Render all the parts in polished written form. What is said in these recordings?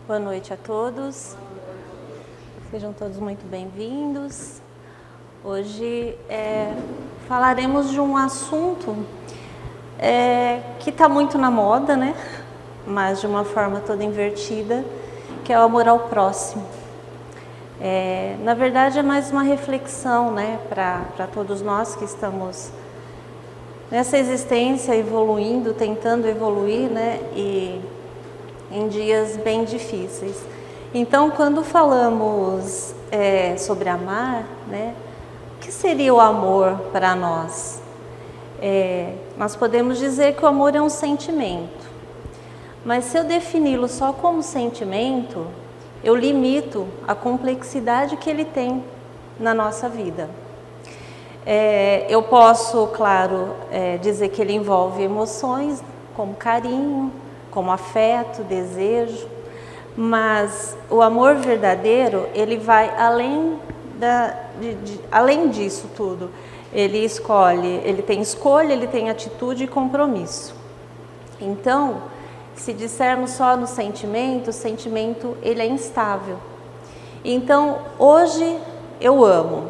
Boa noite a todos, sejam todos muito bem-vindos. Hoje falaremos de um assunto que está muito na moda, né? Mas de uma forma toda invertida, que é o amor ao próximo. Na verdade é mais uma reflexão, né, para todos nós que estamos nessa existência evoluindo, tentando evoluir, né, e em dias bem difíceis. Então, quando falamos sobre amar, né, o que seria o amor para nós? Nós podemos dizer que o amor é um sentimento, mas se eu defini-lo só como sentimento, eu limito a complexidade que ele tem na nossa vida. Eu posso, claro, dizer que ele envolve emoções como carinho, como afeto, desejo, mas o amor verdadeiro, ele vai além disso tudo. Ele escolhe, ele tem escolha, ele tem atitude e compromisso. Então, se dissermos só no sentimento, o sentimento ele é instável. Então, hoje eu amo.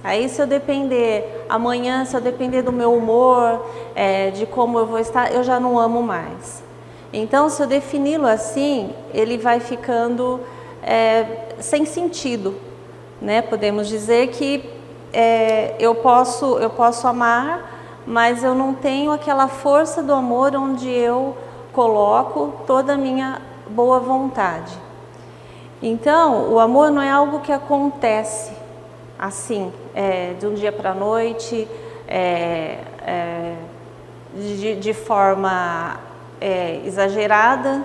Aí se eu depender, amanhã se eu depender do meu humor, de como eu vou estar, eu já não amo mais. Então, se eu defini-lo assim, ele vai ficando sem sentido, né? Podemos dizer que eu posso amar, mas eu não tenho aquela força do amor onde eu coloco toda a minha boa vontade. Então, o amor não é algo que acontece assim, de um dia para a noite, de forma exagerada.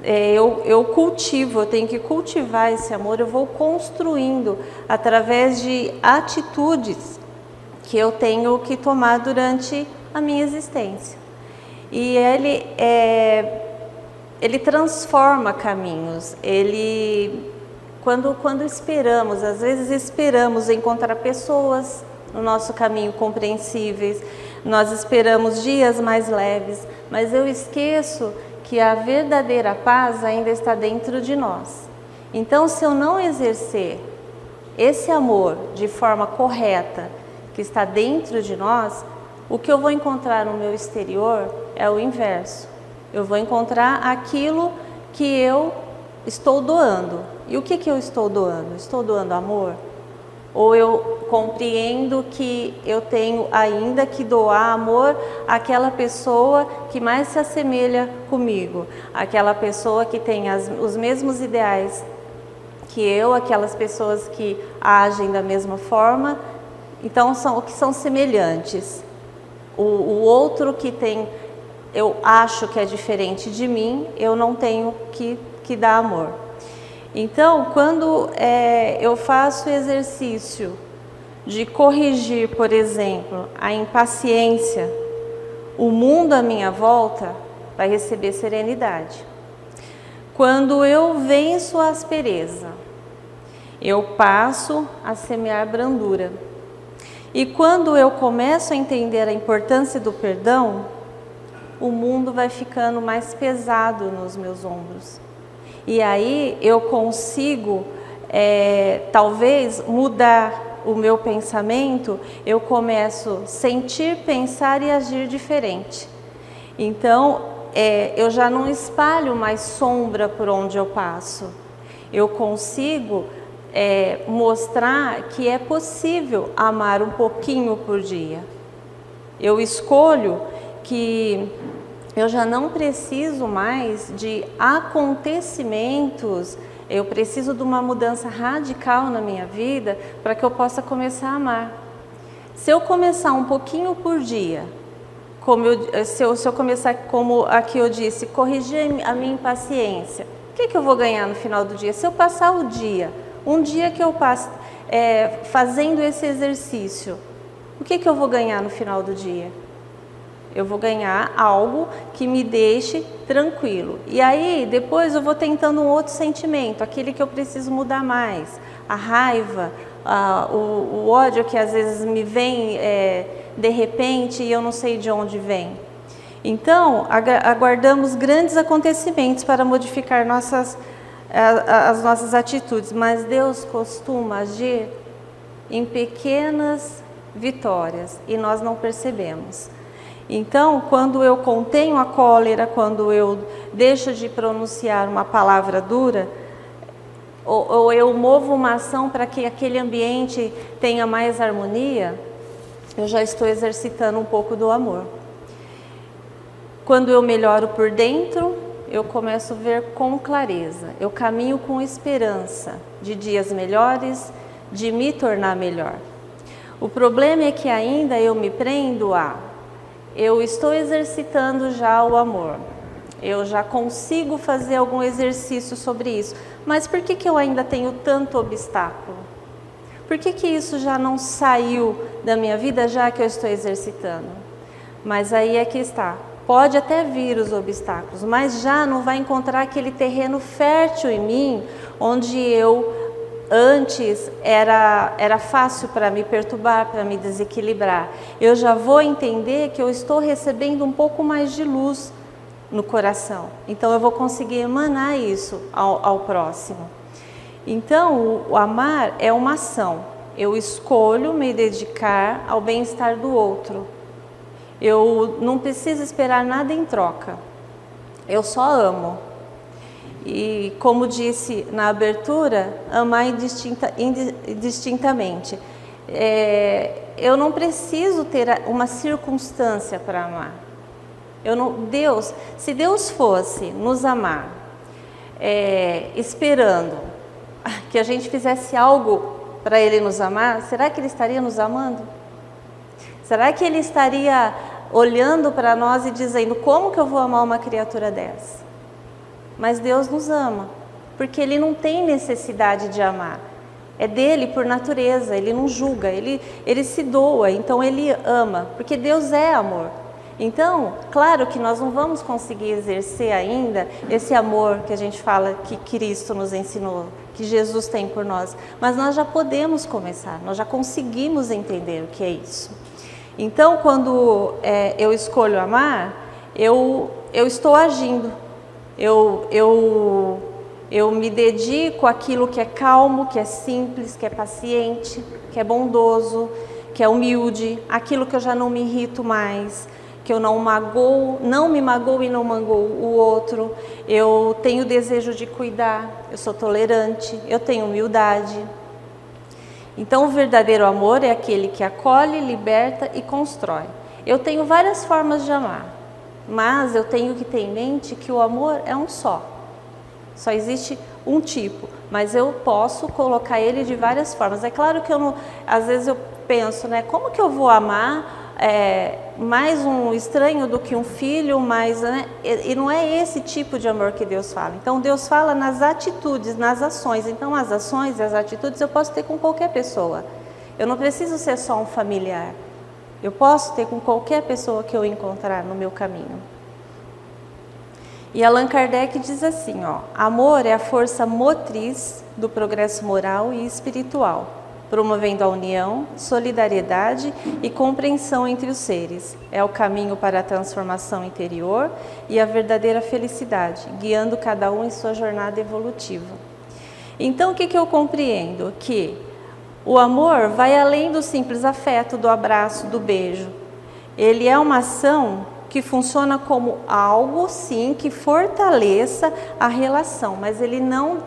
Eu cultivo, eu tenho que cultivar esse amor, eu vou construindo através de atitudes que eu tenho que tomar durante a minha existência. E ele transforma caminhos, quando esperamos, às vezes esperamos encontrar pessoas no nosso caminho compreensíveis, nós esperamos dias mais leves, mas eu esqueço que a verdadeira paz ainda está dentro de nós. Então, se eu não exercer esse amor de forma correta, que está dentro de nós, o que eu vou encontrar no meu exterior é o inverso. Eu vou encontrar aquilo que eu estou doando. E o que eu estou doando? Estou doando amor? Ou eu compreendo que eu tenho ainda que doar amor àquela pessoa que mais se assemelha comigo, aquela pessoa que tem os mesmos ideais que eu, aquelas pessoas que agem da mesma forma, então que são semelhantes. O outro que eu acho que é diferente de mim, eu não tenho que dar amor. Então, quando eu faço o exercício de corrigir, por exemplo, a impaciência, o mundo à minha volta vai receber serenidade. Quando eu venço a aspereza, eu passo a semear brandura. E quando eu começo a entender a importância do perdão, o mundo vai ficando mais pesado nos meus ombros. E aí eu consigo, talvez, mudar o meu pensamento, eu começo a sentir, pensar e agir diferente. Então, eu já não espalho mais sombra por onde eu passo. Eu consigo mostrar que é possível amar um pouquinho por dia. Eu escolho que eu já não preciso mais de acontecimentos, eu preciso de uma mudança radical na minha vida para que eu possa começar a amar. Se eu começar um pouquinho por dia, se eu começar, como aqui eu disse, corrigir a minha impaciência, o que eu vou ganhar no final do dia? Se eu passar o dia, um dia que eu passo fazendo esse exercício, o que eu vou ganhar no final do dia? Eu vou ganhar algo que me deixe tranquilo. E aí, depois eu vou tentando um outro sentimento, aquele que eu preciso mudar mais. A raiva, o ódio que às vezes me vem de repente e eu não sei de onde vem. Então, aguardamos grandes acontecimentos para modificar as nossas atitudes, mas Deus costuma agir em pequenas vitórias e nós não percebemos. Então, quando eu contenho a cólera, quando eu deixo de pronunciar uma palavra dura, ou eu movo uma ação para que aquele ambiente tenha mais harmonia, eu já estou exercitando um pouco do amor. Quando eu melhoro por dentro, eu começo a ver com clareza. Eu caminho com esperança de dias melhores, de me tornar melhor. O problema é que ainda eu me prendo eu estou exercitando já o amor. Eu já consigo fazer algum exercício sobre isso. Mas por que eu ainda tenho tanto obstáculo? Por que isso já não saiu da minha vida já que eu estou exercitando? Mas aí é que está. Pode até vir os obstáculos, mas já não vai encontrar aquele terreno fértil em mim, onde eu antes era fácil para me perturbar, para me desequilibrar. Eu já vou entender que eu estou recebendo um pouco mais de luz no coração. Então eu vou conseguir emanar isso ao próximo. Então o amar é uma ação. Eu escolho me dedicar ao bem-estar do outro. Eu não preciso esperar nada em troca. Eu só amo. E como disse na abertura, amar indistintamente. Eu não preciso ter uma circunstância para amar. Se Deus fosse nos amar, esperando que a gente fizesse algo para Ele nos amar, será que Ele estaria nos amando? Será que Ele estaria olhando para nós e dizendo, como que eu vou amar uma criatura dessa? Mas Deus nos ama, porque Ele não tem necessidade de amar. É dele por natureza, Ele não julga, Ele se doa, então Ele ama, porque Deus é amor. Então, claro que nós não vamos conseguir exercer ainda esse amor que a gente fala que Cristo nos ensinou, que Jesus tem por nós, mas nós já podemos começar, nós já conseguimos entender o que é isso. Então, quando eu escolho amar, eu estou agindo, eu me dedico àquilo que é calmo, que é simples, que é paciente, que é bondoso, que é humilde, aquilo que eu já não me irrito mais, que eu não me magoo e não magoo o outro, eu tenho desejo de cuidar, eu sou tolerante, eu tenho humildade. Então, o verdadeiro amor é aquele que acolhe, liberta e constrói. Eu tenho várias formas de amar, mas eu tenho que ter em mente que o amor é um só. Só existe um tipo, mas eu posso colocar ele de várias formas. É claro que às vezes eu penso, né? Como que eu vou amar mais um estranho do que um filho, né? E não é esse tipo de amor que Deus fala. Então Deus fala nas atitudes, nas ações. Então as ações e as atitudes eu posso ter com qualquer pessoa. Eu não preciso ser só um familiar. Eu posso ter com qualquer pessoa que eu encontrar no meu caminho. E Allan Kardec diz assim, amor é a força motriz do progresso moral e espiritual, promovendo a união, solidariedade e compreensão entre os seres. É o caminho para a transformação interior e a verdadeira felicidade, guiando cada um em sua jornada evolutiva. Então, o que eu compreendo? Que o amor vai além do simples afeto, do abraço, do beijo. Ele é uma ação que funciona como algo, sim, que fortaleça a relação, mas ele não,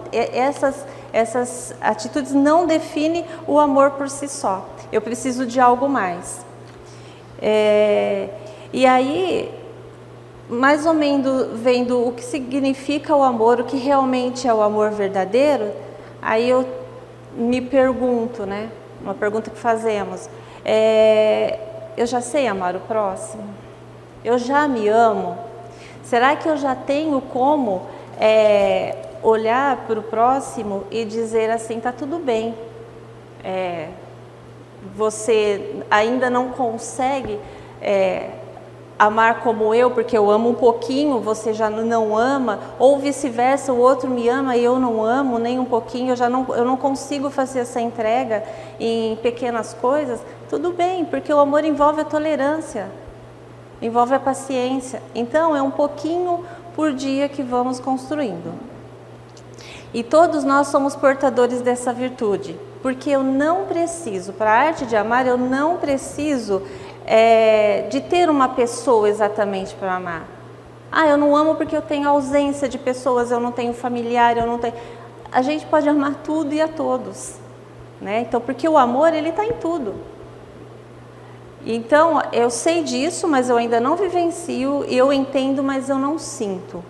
essas atitudes não definem o amor por si só. Eu preciso de algo mais. E aí, mais ou menos vendo o que significa o amor, o que realmente é o amor verdadeiro, aí eu me pergunto, né? Uma pergunta que fazemos. Eu já sei amar o próximo? Eu já me amo? Será que eu já tenho como olhar para o próximo e dizer assim, tá tudo bem, você ainda não consegue amar como eu, porque eu amo um pouquinho, você já não ama, ou vice-versa, o outro me ama e eu não amo nem um pouquinho, eu não consigo fazer essa entrega em pequenas coisas. Tudo bem, porque o amor envolve a tolerância. envolve a paciência. Então, é um pouquinho por dia que vamos construindo. E todos nós somos portadores dessa virtude, porque eu não preciso, para a arte de amar, eu não preciso de ter uma pessoa exatamente para amar. Eu não amo porque eu tenho ausência de pessoas, eu não tenho familiar, eu não tenho... A gente pode amar tudo e a todos, né? Então, porque o amor, ele está em tudo. Então, eu sei disso, mas eu ainda não vivencio, eu entendo, mas eu não sinto.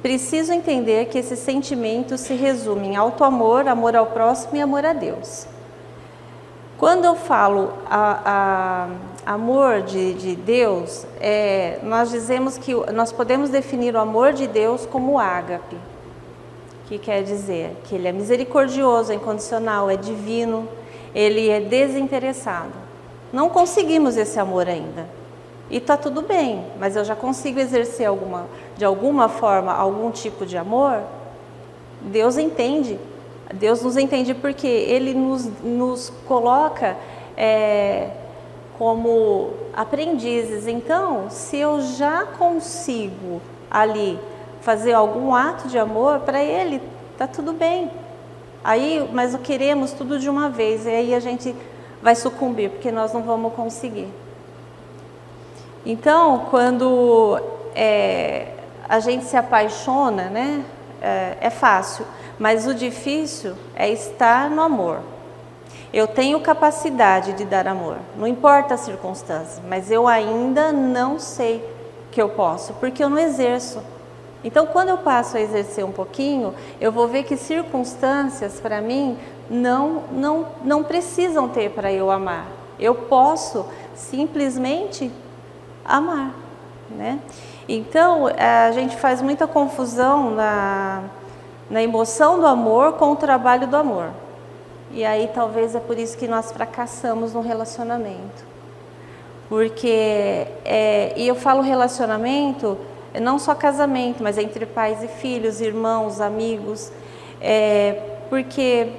Preciso entender que esses sentimentos se resumem em auto-amor, amor ao próximo e amor a Deus. Quando eu falo amor de Deus, nós dizemos que nós podemos definir o amor de Deus como ágape, que quer dizer que ele é misericordioso, é incondicional, é divino, ele é desinteressado. Não conseguimos esse amor ainda. E está tudo bem, mas eu já consigo exercer de alguma forma algum tipo de amor. Deus entende, Deus nos entende porque Ele nos coloca como aprendizes. Então, se eu já consigo ali fazer algum ato de amor, para Ele está tudo bem. Mas queremos tudo de uma vez, e aí a gente vai sucumbir, porque nós não vamos conseguir. Então, quando a gente se apaixona, né, é fácil, mas o difícil é estar no amor. Eu tenho capacidade de dar amor, não importa as circunstâncias, mas eu ainda não sei que eu posso, porque eu não exerço. Então, quando eu passo a exercer um pouquinho, eu vou ver que circunstâncias, para mim, não precisam ter para eu amar. Eu posso simplesmente amar, né? Então, a gente faz muita confusão na emoção do amor com o trabalho do amor. E aí, talvez é por isso que nós fracassamos no relacionamento. Porque, e eu falo relacionamento, não só casamento, mas entre pais e filhos, irmãos, amigos, porque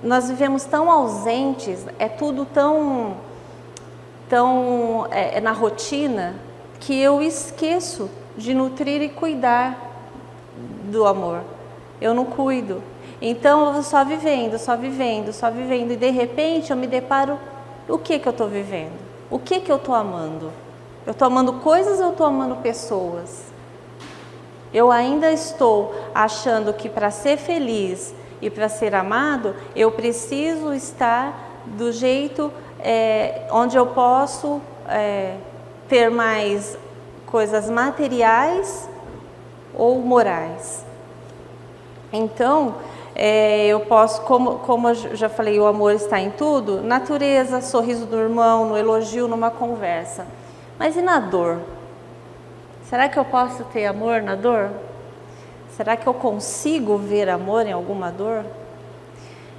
nós vivemos tão ausentes, é tudo tão na rotina, que eu esqueço de nutrir e cuidar do amor. Eu não cuido. Então eu vou só vivendo, e de repente eu me deparo, o que eu estou vivendo? O que eu estou amando? Eu estou amando coisas ou eu estou amando pessoas? Eu ainda estou achando que para ser feliz e para ser amado, eu preciso estar do jeito onde eu posso ter mais coisas materiais ou morais. Então, eu posso, como eu já falei, o amor está em tudo, natureza, sorriso do irmão, no elogio, numa conversa. Mas e na dor? Será que eu posso ter amor na dor? Será que eu consigo ver amor em alguma dor?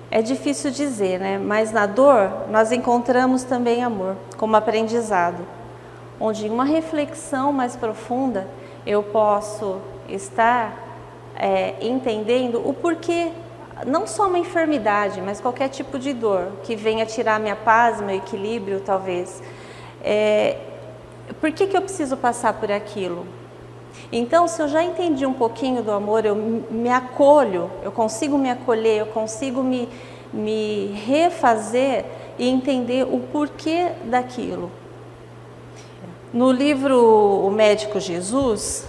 É difícil dizer, né? Mas na dor nós encontramos também amor, como aprendizado, onde em uma reflexão mais profunda eu posso estar entendendo o porquê, não só uma enfermidade, mas qualquer tipo de dor que venha tirar minha paz, meu equilíbrio, talvez. Por que eu preciso passar por aquilo? Então, se eu já entendi um pouquinho do amor, eu me acolho, eu consigo me acolher, eu consigo me refazer e entender o porquê daquilo. No livro O Médico Jesus,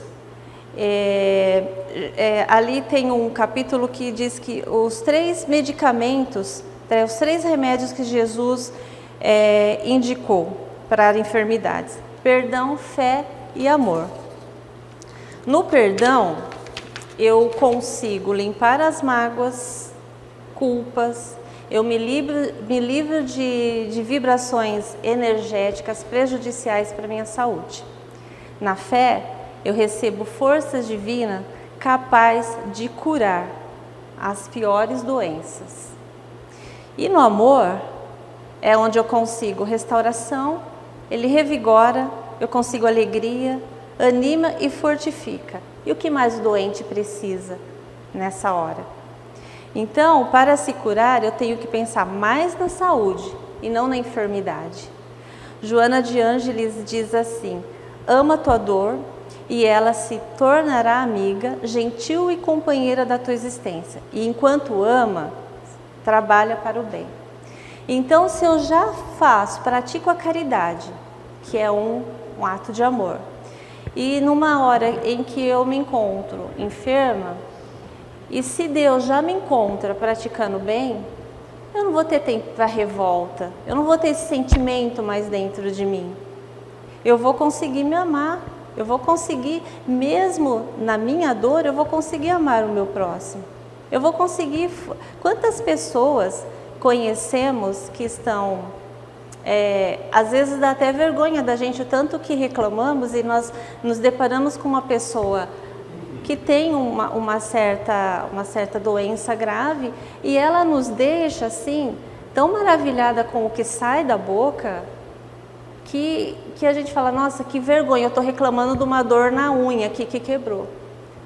ali tem um capítulo que diz que os 3 medicamentos, os 3 remédios que Jesus indicou para enfermidades: perdão, fé e amor. No perdão, eu consigo limpar as mágoas, culpas, eu me livro de vibrações energéticas prejudiciais para a minha saúde. Na fé, eu recebo forças divinas capazes de curar as piores doenças. E no amor, é onde eu consigo restauração, ele revigora, eu consigo alegria, anima e fortifica. E o que mais o doente precisa nessa hora? Então, para se curar, eu tenho que pensar mais na saúde e não na enfermidade. Joana de Ângeles diz assim: ama a tua dor e ela se tornará amiga, gentil e companheira da tua existência. E enquanto ama, trabalha para o bem. Então, se eu já pratico a caridade, que é um ato de amor, e numa hora em que eu me encontro enferma, e se Deus já me encontra praticando bem, eu não vou ter tempo para revolta, eu não vou ter esse sentimento mais dentro de mim. Eu vou conseguir me amar, eu vou conseguir, mesmo na minha dor, eu vou conseguir amar o meu próximo. Eu vou conseguir... Quantas pessoas conhecemos que estão... às vezes dá até vergonha da gente o tanto que reclamamos e nós nos deparamos com uma pessoa que tem uma certa doença grave e ela nos deixa assim tão maravilhada com o que sai da boca que a gente fala, nossa, que vergonha, eu estou reclamando de uma dor na unha aqui que quebrou,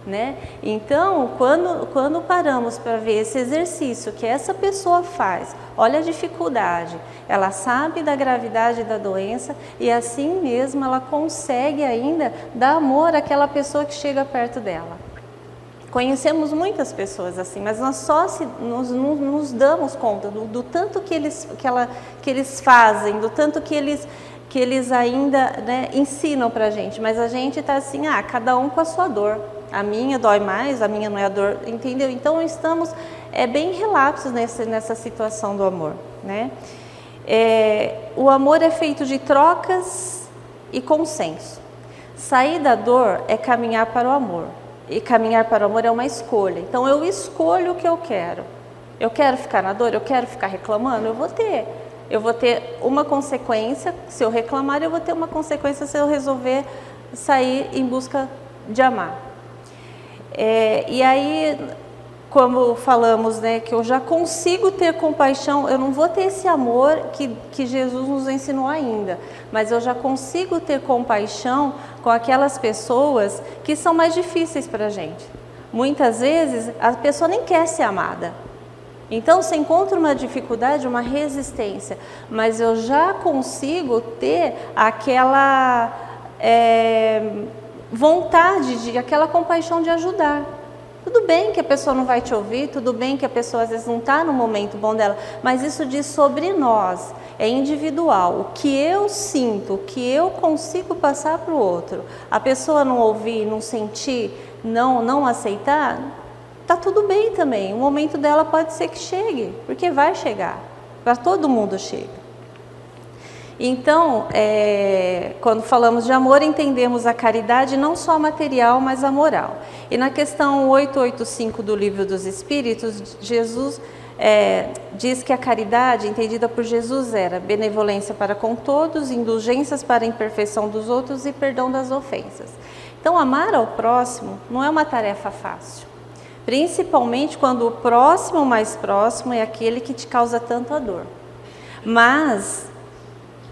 né? Então, quando paramos para ver esse exercício que essa pessoa faz, olha a dificuldade, ela sabe da gravidade da doença e assim mesmo ela consegue ainda dar amor àquela pessoa que chega perto dela. Conhecemos muitas pessoas assim, mas nós só nos damos conta do tanto que eles fazem, do tanto que eles ainda, né, ensinam para a gente, mas a gente está assim, cada um com a sua dor. A minha dói mais, a minha não é a dor, entendeu? Então estamos bem relapsos nessa situação do amor, né? O amor é feito de trocas e consenso. Sair da dor é caminhar para o amor. E caminhar para o amor é uma escolha. Então eu escolho o que eu quero. Eu quero ficar na dor, eu quero ficar reclamando, eu vou ter uma consequência, se eu reclamar, eu vou ter uma consequência se eu resolver sair em busca de amar. E aí, como falamos, né, que eu já consigo ter compaixão, eu não vou ter esse amor que Jesus nos ensinou ainda, mas eu já consigo ter compaixão com aquelas pessoas que são mais difíceis para a gente. Muitas vezes, a pessoa nem quer ser amada. Então, você encontra uma dificuldade, uma resistência, mas eu já consigo ter aquela vontade, aquela compaixão de ajudar. Tudo bem que a pessoa não vai te ouvir, tudo bem que a pessoa às vezes não está no momento bom dela, mas isso diz sobre nós, é individual. O que eu sinto, o que eu consigo passar para o outro, a pessoa não ouvir, não sentir, não aceitar, tá tudo bem também. O momento dela pode ser que chegue, porque vai chegar, para todo mundo chega. Então, quando falamos de amor, entendemos a caridade não só material, mas a moral. E na questão 885 do Livro dos Espíritos, Jesus diz que a caridade, entendida por Jesus, era benevolência para com todos, indulgências para a imperfeição dos outros e perdão das ofensas. Então, amar ao próximo não é uma tarefa fácil, principalmente quando o próximo mais próximo é aquele que te causa tanta dor. Mas,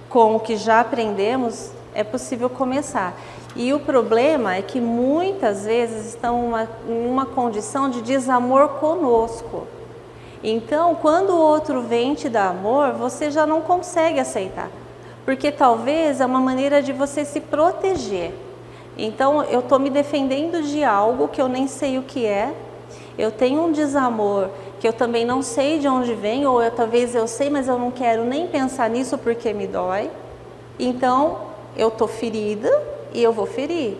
com o que já aprendemos, é possível começar. E o problema é que muitas vezes estão em uma condição de desamor conosco. Então, quando o outro vem te dar amor, você já não consegue aceitar. Porque talvez é uma maneira de você se proteger. Então, eu estou me defendendo de algo que eu nem sei o que é. Eu tenho um desamor que eu também não sei de onde vem, ou talvez eu sei, mas eu não quero nem pensar nisso porque me dói. Então, eu estou ferida e eu vou ferir.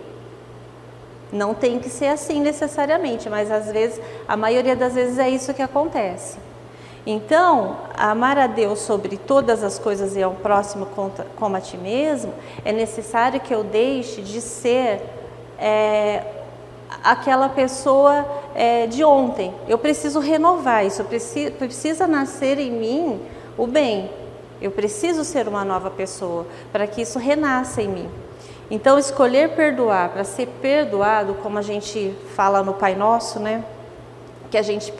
Não tem que ser assim necessariamente, mas às vezes, a maioria das vezes é isso que acontece. Então, amar a Deus sobre todas as coisas e ao próximo como a ti mesmo, é necessário que eu deixe de ser aquela pessoa de ontem. Eu preciso renovar isso, precisa nascer em mim o bem. Eu preciso ser uma nova pessoa para que isso renasça em mim. Então, escolher perdoar para ser perdoado, como a gente fala no Pai Nosso, né? Que a gente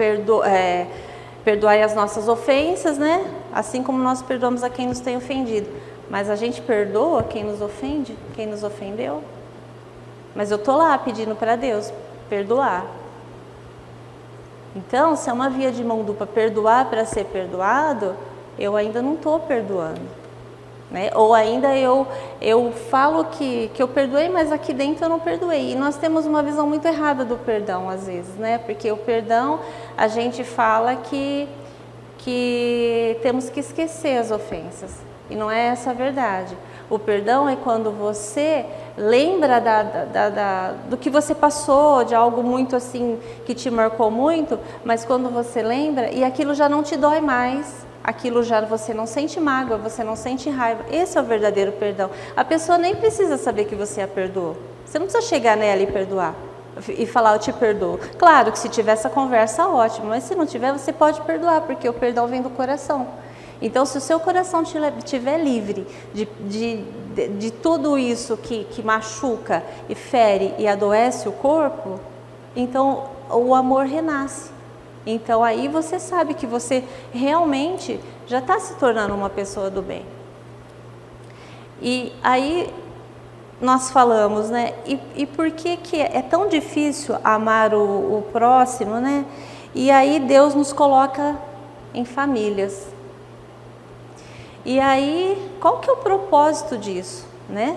perdoai as nossas ofensas, né? Assim como nós perdoamos a quem nos tem ofendido. Mas a gente perdoa quem nos ofende, quem nos ofendeu. Mas eu estou lá pedindo para Deus perdoar. Então, se é uma via de mão dupla, perdoar para ser perdoado, eu ainda não estou perdoando. né? Ou ainda eu falo que eu perdoei, mas aqui dentro eu não perdoei. E nós temos uma visão muito errada do perdão às vezes, né? Porque o perdão, a gente fala que temos que esquecer as ofensas. E não é essa a verdade. O perdão é quando você lembra do que você passou, de algo muito assim, que te marcou muito, mas quando você lembra, e aquilo já não te dói mais, aquilo já você não sente mágoa, você não sente raiva. Esse é o verdadeiro perdão. A pessoa nem precisa saber que você a perdoou. Você não precisa chegar nela e perdoar e falar eu te perdoo. Claro que se tiver essa conversa, ótimo, mas se não tiver, você pode perdoar, porque o perdão vem do coração. Então, se o seu coração estiver livre de tudo isso que machuca e fere e adoece o corpo, então o amor renasce. Então aí você sabe que você realmente já está se tornando uma pessoa do bem. E aí nós falamos, né? E por que é tão difícil amar o próximo, né? E aí Deus nos coloca em famílias. E aí, qual que é o propósito disso, né?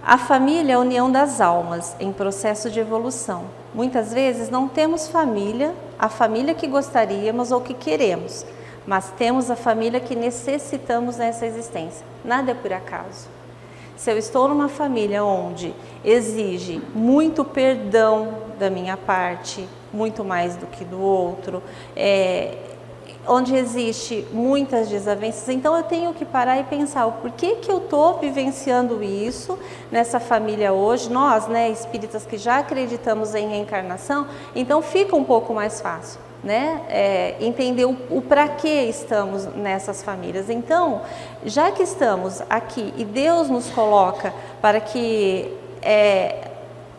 A família é a união das almas em processo de evolução. Muitas vezes não temos família, a família que gostaríamos ou que queremos, mas temos a família que necessitamos nessa existência. Nada é por acaso. Se eu estou numa família onde exige muito perdão da minha parte, muito mais do que do outro, onde existe muitas desavenças, então eu tenho que parar e pensar o porquê que eu estou vivenciando isso nessa família hoje. Nós, né, espíritas que já acreditamos em reencarnação, então fica um pouco mais fácil, né, entender o para que estamos nessas famílias. Então, já que estamos aqui e Deus nos coloca para que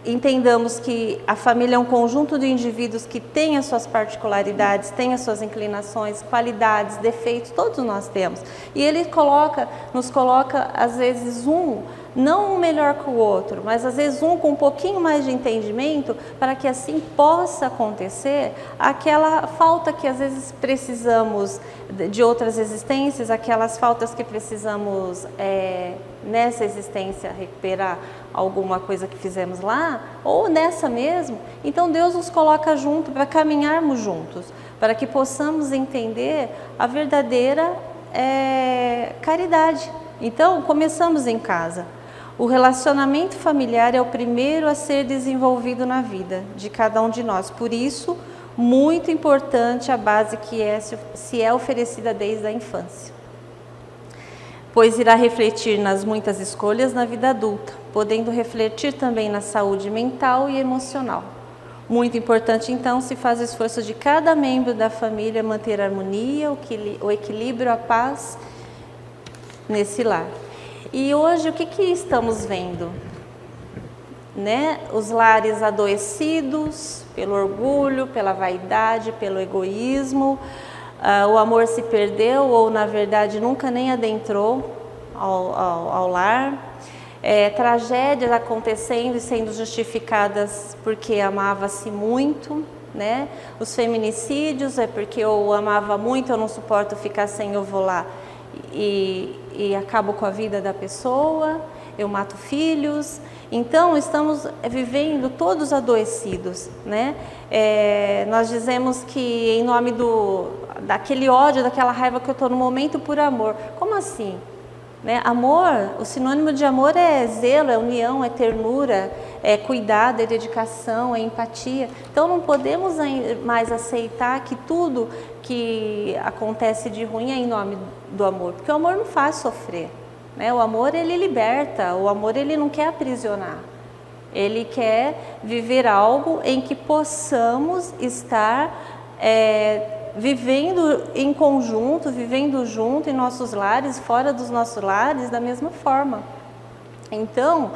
entendamos que a família é um conjunto de indivíduos que tem as suas particularidades, tem as suas inclinações, qualidades, defeitos, todos nós temos. E Ele nos coloca às vezes não um melhor que o outro, mas às vezes com um pouquinho mais de entendimento, para que assim possa acontecer aquela falta que às vezes precisamos de outras existências, aquelas faltas que precisamos nessa existência recuperar alguma coisa que fizemos lá, ou nessa mesmo. Então Deus nos coloca junto para caminharmos juntos, para que possamos entender a verdadeira caridade. Então começamos em casa. O relacionamento familiar é o primeiro a ser desenvolvido na vida de cada um de nós. Por isso, muito importante a base que se é oferecida desde a infância, pois irá refletir nas muitas escolhas na vida adulta, podendo refletir também na saúde mental e emocional. Muito importante, então, se faz o esforço de cada membro da família manter a harmonia, o equilíbrio, a paz nesse lar. E hoje o que estamos vendo? Né? Os lares adoecidos pelo orgulho, pela vaidade, pelo egoísmo. O amor se perdeu ou, na verdade, nunca nem adentrou ao lar. Tragédias acontecendo e sendo justificadas porque amava-se muito, né? Os feminicídios é porque eu amava muito, eu não suporto ficar sem, eu vou lá e acabo com a vida da pessoa, eu mato filhos. Então estamos vivendo todos adoecidos, né? Nós dizemos que em nome daquele ódio, daquela raiva que eu estou no momento, por amor. Como assim? Né? Amor, o sinônimo de amor é zelo, é união, é ternura, é cuidado, é dedicação, é empatia. Então não podemos mais aceitar que tudo que acontece de ruim é em nome do amor, porque o amor não faz sofrer, né? O amor, ele liberta, o amor, ele não quer aprisionar, ele quer viver algo em que possamos estar vivendo em conjunto, vivendo junto em nossos lares, fora dos nossos lares, da mesma forma. Então,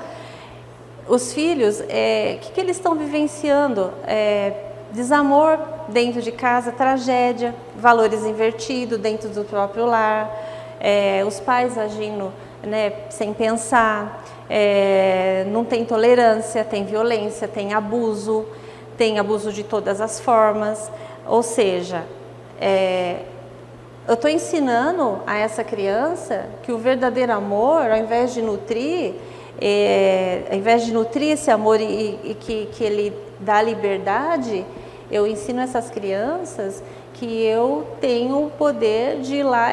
os filhos, que eles estão vivenciando? Desamor dentro de casa, tragédia, valores invertidos dentro do próprio lar, os pais agindo, né, sem pensar, não tem tolerância, tem violência, tem abuso de todas as formas, ou seja, eu estou ensinando a essa criança que o verdadeiro amor, ao invés de nutrir esse amor e que ele dá liberdade, eu ensino essas crianças que eu tenho o poder de ir lá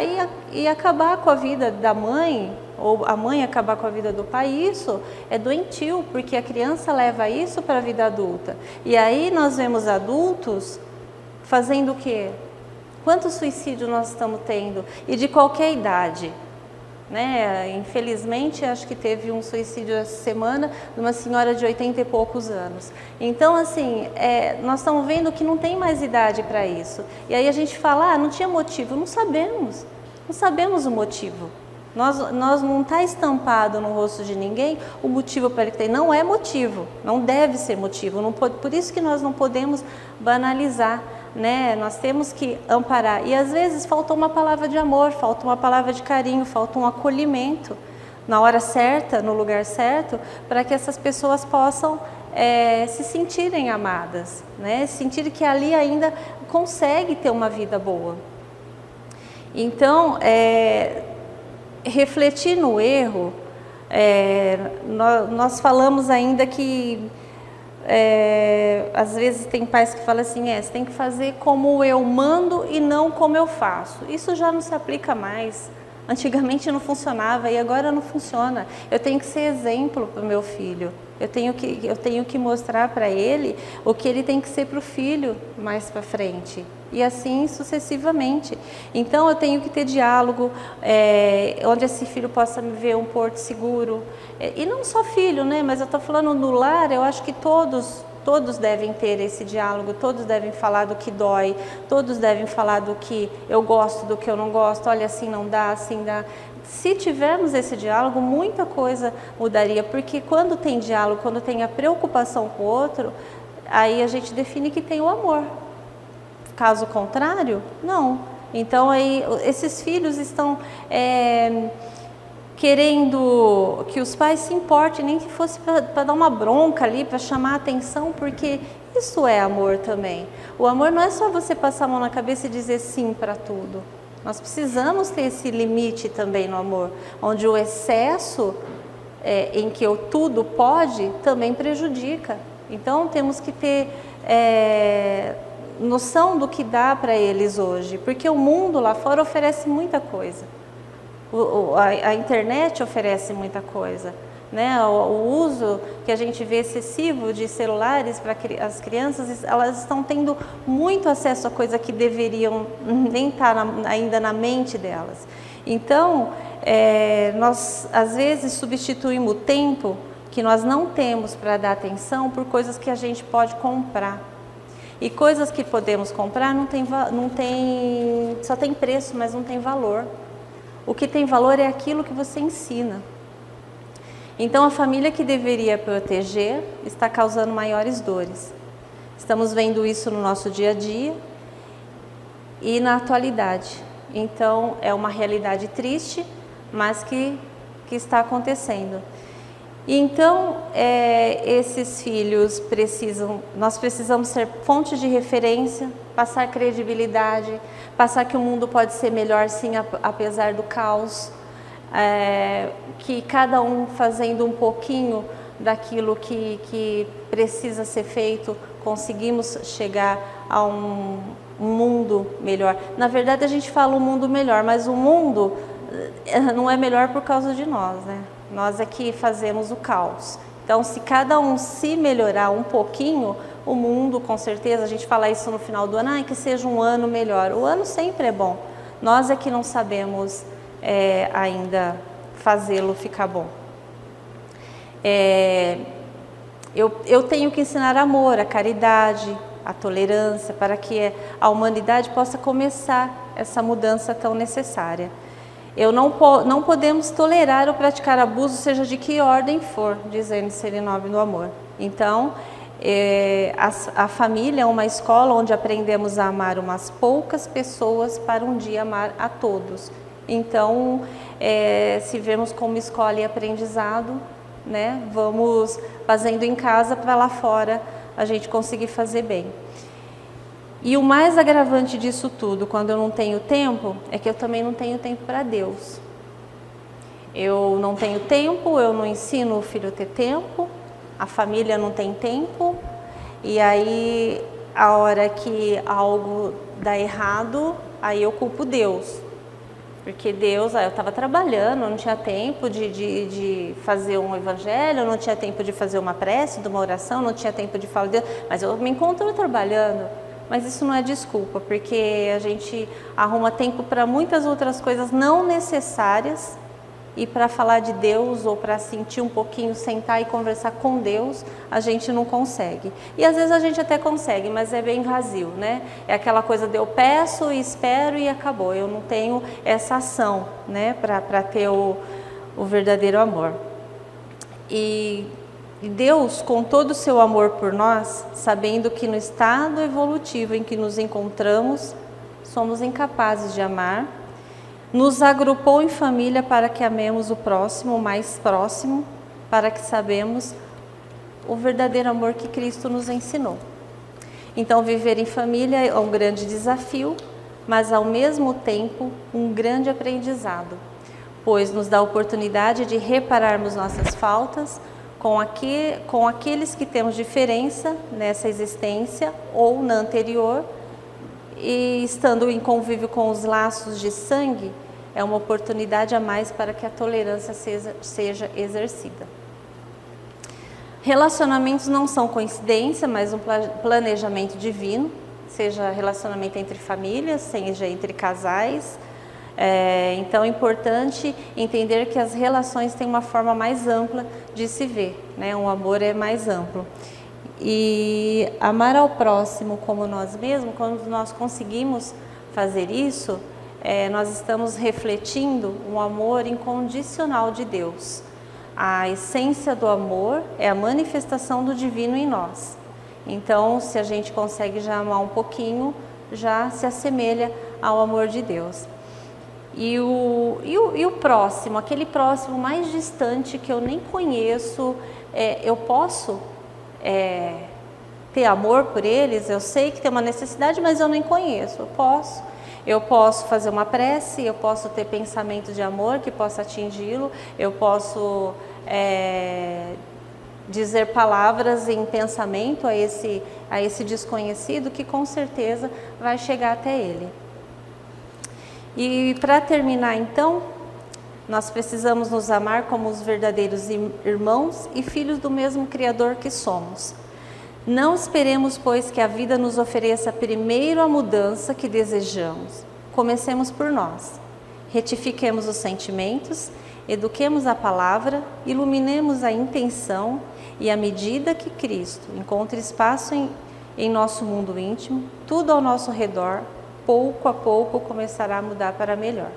e acabar com a vida da mãe, ou a mãe acabar com a vida do pai. Isso é doentio, porque a criança leva isso para a vida adulta. E aí nós vemos adultos fazendo o quê? Quantos suicídios nós estamos tendo? E de qualquer idade. Né? Infelizmente, acho que teve um suicídio essa semana de uma senhora de 80 e poucos anos. Então, assim, nós estamos vendo que não tem mais idade para isso. E aí a gente fala, não tinha motivo. Não sabemos. Não sabemos o motivo. Nós não está estampado no rosto de ninguém o motivo para ele ter. Não é motivo. Não deve ser motivo. Não pode, por isso que nós não podemos banalizar. Né? Nós temos que amparar, e às vezes falta uma palavra de amor, falta uma palavra de carinho, falta um acolhimento na hora certa, no lugar certo, para que essas pessoas possam se sentirem amadas, né? Sentir que ali ainda consegue ter uma vida boa. Então, refletir no erro, nós falamos ainda que às vezes tem pais que falam assim, você tem que fazer como eu mando e não como eu faço. Isso já não se aplica mais. Antigamente não funcionava e agora não funciona. Eu tenho que ser exemplo para o meu filho. Eu tenho que mostrar para ele o que ele tem que ser para o filho mais para frente. E assim sucessivamente. Então eu tenho que ter diálogo, onde esse filho possa me ver um porto seguro. E não só filho, né? Mas eu estou falando no lar, eu acho que todos devem ter esse diálogo, todos devem falar do que dói, todos devem falar do que eu gosto, do que eu não gosto, olha, assim não dá, assim dá. Se tivermos esse diálogo, muita coisa mudaria, porque quando tem diálogo, quando tem a preocupação com o outro, aí a gente define que tem o amor. Caso contrário, não. Então aí esses filhos estão querendo que os pais se importem, nem que fosse para dar uma bronca ali, para chamar a atenção, porque isso é amor também. O amor não é só você passar a mão na cabeça e dizer sim para tudo. Nós precisamos ter esse limite também no amor, onde o excesso em que eu tudo pode também prejudica. Então temos que ter noção do que dá para eles hoje, porque o mundo lá fora oferece muita coisa. A internet oferece muita coisa, né? O uso que a gente vê excessivo de celulares para as crianças, elas estão tendo muito acesso a coisa que deveriam nem estar ainda na mente delas. Então, nós às vezes substituímos o tempo que nós não temos para dar atenção por coisas que a gente pode comprar. E coisas que podemos comprar só tem preço, mas não tem valor. O que tem valor é aquilo que você ensina. Então, a família que deveria proteger está causando maiores dores. Estamos vendo isso no nosso dia a dia e na atualidade. Então, é uma realidade triste, mas que está acontecendo. Então, esses filhos nós precisamos ser fonte de referência, passar credibilidade, passar que o mundo pode ser melhor sim, apesar do caos, que cada um fazendo um pouquinho daquilo que precisa ser feito, conseguimos chegar a um mundo melhor. Na verdade, a gente fala um mundo melhor, mas o mundo não é melhor por causa de nós, né? Nós é que fazemos o caos. Então, se cada um se melhorar um pouquinho, o mundo, com certeza, a gente fala isso no final do ano, que seja um ano melhor. O ano sempre é bom. Nós é que não sabemos ainda fazê-lo ficar bom. Eu tenho que ensinar amor, a caridade, a tolerância, para que a humanidade possa começar essa mudança tão necessária. Não podemos tolerar ou praticar abuso, seja de que ordem for, diz Êncele Nobre no Amor. Então, a família é uma escola onde aprendemos a amar umas poucas pessoas para um dia amar a todos. Então, se vemos como escola e aprendizado, né, vamos fazendo em casa para lá fora a gente conseguir fazer bem. E o mais agravante disso tudo, quando eu não tenho tempo, é que eu também não tenho tempo para Deus. Eu não tenho tempo, eu não ensino o filho a ter tempo, a família não tem tempo, e aí a hora que algo dá errado, aí eu culpo Deus. Porque Deus, eu estava trabalhando, eu não tinha tempo de fazer um evangelho, eu não tinha tempo de fazer uma prece, de uma oração, não tinha tempo de falar de Deus, mas eu me encontro trabalhando. Mas isso não é desculpa, porque a gente arruma tempo para muitas outras coisas não necessárias, e para falar de Deus ou para sentir um pouquinho, sentar e conversar com Deus, a gente não consegue. E às vezes a gente até consegue, mas é bem vazio, né? É aquela coisa de eu peço e espero e acabou. Eu não tenho essa ação, né, para ter o verdadeiro amor. E Deus, com todo o seu amor por nós, sabendo que no estado evolutivo em que nos encontramos, somos incapazes de amar, nos agrupou em família para que amemos o próximo, o mais próximo, para que sabemos o verdadeiro amor que Cristo nos ensinou. Então, viver em família é um grande desafio, mas ao mesmo tempo um grande aprendizado, pois nos dá a oportunidade de repararmos nossas faltas com aqueles que temos diferença nessa existência ou na anterior, e estando em convívio com os laços de sangue, é uma oportunidade a mais para que a tolerância seja exercida. Relacionamentos não são coincidência, mas um planejamento divino, seja relacionamento entre famílias, seja entre casais. Então é importante entender que as relações têm uma forma mais ampla de se ver, né? O amor é mais amplo. E amar ao próximo como nós mesmos, quando nós conseguimos fazer isso, nós estamos refletindo um amor incondicional de Deus. A essência do amor é a manifestação do divino em nós. Então, se a gente consegue já amar um pouquinho, já se assemelha ao amor de Deus. E o próximo, aquele próximo mais distante que eu nem conheço, eu posso ter amor por eles? Eu sei que tem uma necessidade, mas eu nem conheço. Eu posso fazer uma prece, eu posso ter pensamento de amor que possa atingi-lo, eu posso dizer palavras em pensamento a esse desconhecido que com certeza vai chegar até ele. E para terminar então, nós precisamos nos amar como os verdadeiros irmãos e filhos do mesmo Criador que somos. Não esperemos, pois, que a vida nos ofereça primeiro a mudança que desejamos. Comecemos por nós. Retifiquemos os sentimentos, eduquemos a palavra, iluminemos a intenção e, à medida que Cristo encontre espaço em nosso mundo íntimo, tudo ao nosso redor, pouco a pouco, começará a mudar para melhor.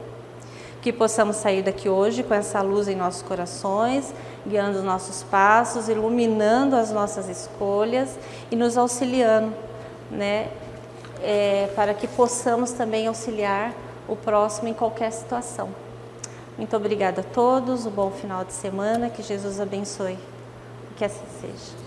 Que possamos sair daqui hoje com essa luz em nossos corações, guiando os nossos passos, iluminando as nossas escolhas e nos auxiliando, né? Para que possamos também auxiliar o próximo em qualquer situação. Muito obrigada a todos, um bom final de semana, que Jesus abençoe, que assim seja.